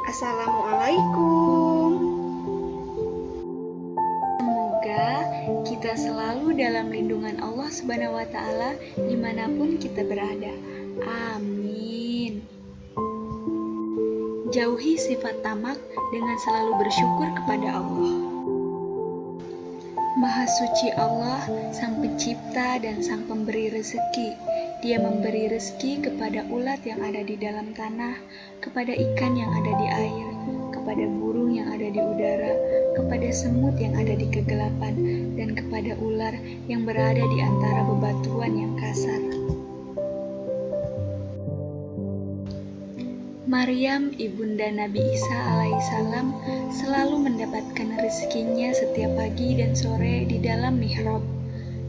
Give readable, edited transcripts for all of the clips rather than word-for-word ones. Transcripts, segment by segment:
Assalamualaikum. Semoga kita selalu dalam lindungan Allah Subhanahu wa Ta'ala dimanapun kita berada. Amin. Jauhi sifat tamak dengan selalu bersyukur kepada Allah. Maha suci Allah, Sang Pencipta dan Sang Pemberi rezeki. Dia memberi rezeki kepada ulat yang ada di dalam tanah, kepada ikan yang ada di air, kepada burung yang ada di udara, kepada semut yang ada di kegelapan, dan kepada ular yang berada di antara bebatuan yang kasar. Maryam, ibunda Nabi Isa alaihissalam, selalu mendapatkan rezekinya setiap pagi dan sore di dalam mihrab.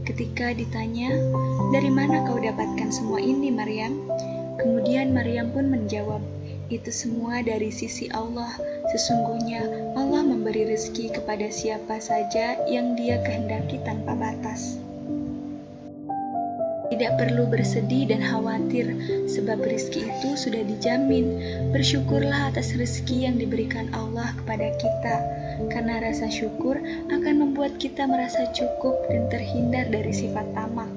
Ketika ditanya, "Dari mana kau dapatkan semua ini, Maryam?" Kemudian Maryam pun menjawab, "Itu semua dari sisi Allah. Sesungguhnya Allah memberi rezeki kepada siapa saja yang Dia kehendaki tanpa batas." Tidak perlu bersedih dan khawatir, sebab rezeki itu sudah dijamin. Bersyukurlah atas rezeki yang diberikan Allah kepada kita, karena rasa syukur akan membuat kita merasa cukup dan terhindar dari sifat tamak,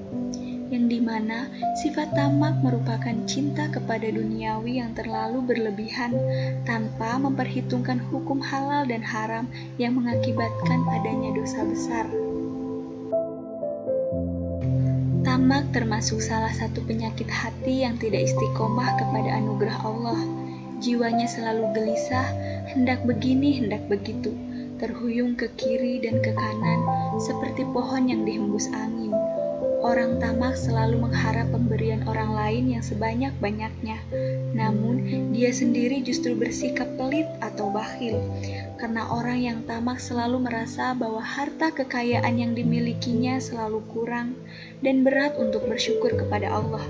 yang dimana sifat tamak merupakan cinta kepada duniawi yang terlalu berlebihan, tanpa memperhitungkan hukum halal dan haram yang mengakibatkan adanya dosa besar. Tamak termasuk salah satu penyakit hati yang tidak istiqomah kepada anugerah Allah. Jiwanya selalu gelisah, hendak begini, hendak begitu, terhuyung ke kiri dan ke kanan, seperti pohon yang dihembus angin. Orang tamak selalu mengharap pemberian orang lain yang sebanyak-banyaknya, namun dia sendiri justru bersikap pelit atau bakhil. Karena orang yang tamak selalu merasa bahwa harta kekayaan yang dimilikinya selalu kurang dan berat untuk bersyukur kepada Allah.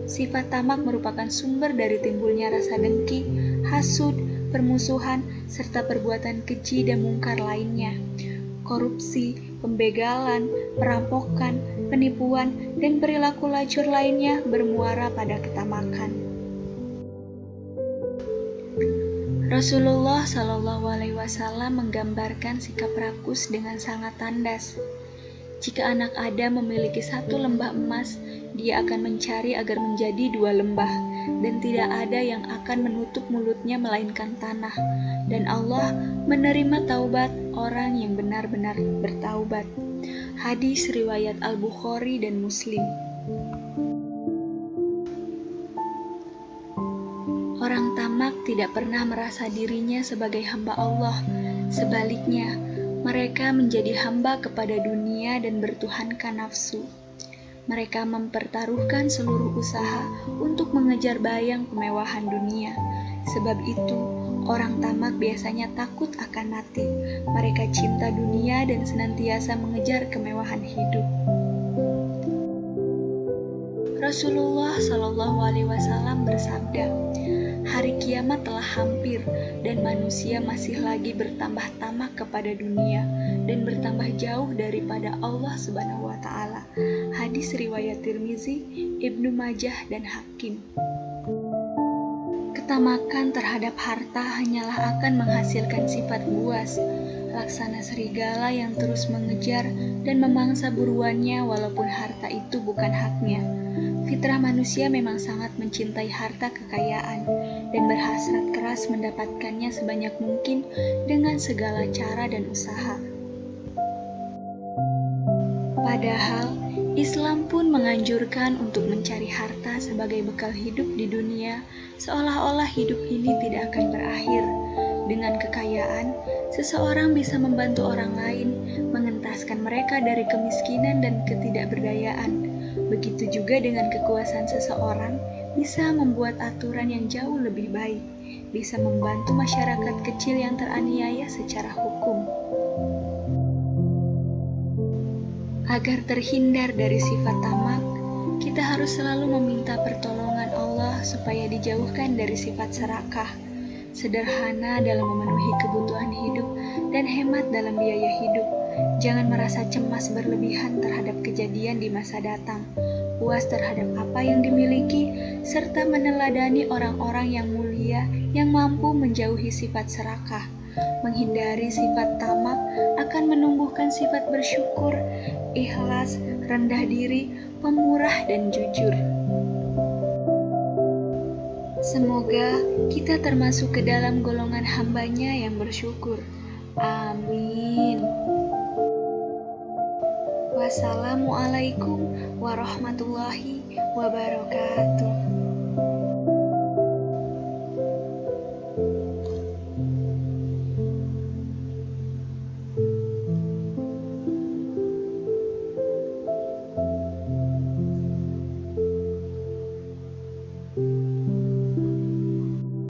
Sifat tamak merupakan sumber dari timbulnya rasa dengki, hasud, permusuhan, serta perbuatan keji dan mungkar lainnya. Korupsi, pembegalan, perampokan, penipuan, dan perilaku lacur lainnya bermuara pada ketamakan. Rasulullah Shallallahu Alaihi Wasallam menggambarkan sikap rakus dengan sangat tandas. Jika anak Adam memiliki satu lembah emas, dia akan mencari agar menjadi dua lembah, dan tidak ada yang akan menutup mulutnya melainkan tanah. Dan Allah menerima taubat orang yang benar-benar bertaubat. Hadis riwayat Al-Bukhari dan Muslim. Orang tamak tidak pernah merasa dirinya sebagai hamba Allah. Sebaliknya, mereka menjadi hamba kepada dunia dan bertuhankan nafsu. Mereka mempertaruhkan seluruh usaha untuk mengejar bayang kemewahan dunia. Sebab itu, orang tamak biasanya takut akan mati. Mereka cinta dunia dan senantiasa mengejar kemewahan hidup. Rasulullah Shallallahu Alaihi Wasallam bersabda, "Hari kiamat telah hampir dan manusia masih lagi bertambah tamak kepada dunia dan bertambah jauh daripada Allah Subhanahu wa Ta'ala." Hadis riwayat Tirmizi, Ibnu Majah dan Hakim. Ketamakan terhadap harta hanyalah akan menghasilkan sifat buas, laksana serigala yang terus mengejar dan memangsa buruannya walaupun harta itu bukan haknya. Fitrah manusia memang sangat mencintai harta kekayaan dan berhasrat keras mendapatkannya sebanyak mungkin dengan segala cara dan usaha. Padahal, Islam pun menganjurkan untuk mencari harta sebagai bekal hidup di dunia, seolah-olah hidup ini tidak akan berakhir. Dengan kekayaan, seseorang bisa membantu orang lain, mengentaskan mereka dari kemiskinan dan ketidakberdayaan. Begitu juga dengan kekuasaan seseorang, bisa membuat aturan yang jauh lebih baik, bisa membantu masyarakat kecil yang teraniaya secara hukum. Agar terhindar dari sifat tamak, kita harus selalu meminta pertolongan Allah supaya dijauhkan dari sifat serakah, sederhana dalam memenuhi kebutuhan hidup, dan hemat dalam biaya hidup. Jangan merasa cemas berlebihan terhadap kejadian di masa datang. puas terhadap apa yang dimiliki, serta meneladani orang-orang yang mulia yang mampu menjauhi sifat serakah. Menghindari sifat tamak akan menumbuhkan sifat bersyukur, ikhlas, rendah diri, pemurah, dan jujur. Semoga kita termasuk ke dalam golongan hamba-Nya yang bersyukur. Amin. Wassalamualaikum warahmatullahi wabarakatuh.